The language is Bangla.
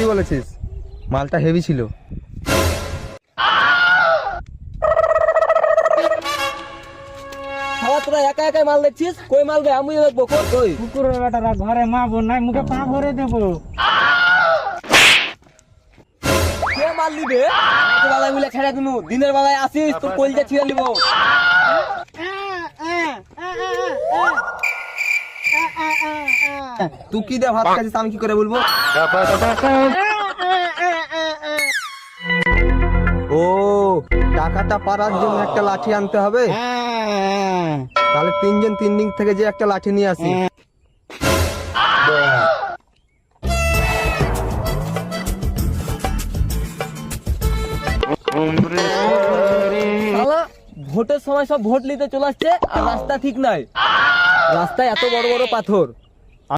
সত্যি বলেছিস, মালটা হেভি ছিল। তোরা একা একাই মাল দেখছিস, কই মাল বে আমি দেখবো কই। কুকুরের বেটারা ঘরে মা বোন নাই, মুখে পা ভরে দেবো। কে মাল নিবে? রাতের বেলায় মিলে ছেড়ে দিনু, দিনের বেলায় আসিস তোর কলজা ছিঁড়ে নিবো। তুই কি দে ভাত খাচ্ছিস, আমি কি করে বলবো? ও, টাকাটা পারার জন্য একটা লাঠি আনতে হবে। তাহলে তিনজন তিন দিক থেকে যে একটা লাঠি নিয়ে আসি। শালা ভোটের সময় সব ভোট নিতে চলে আসছে আর রাস্তা ঠিক নাই, রাস্তায় এত বড় বড় পাথর।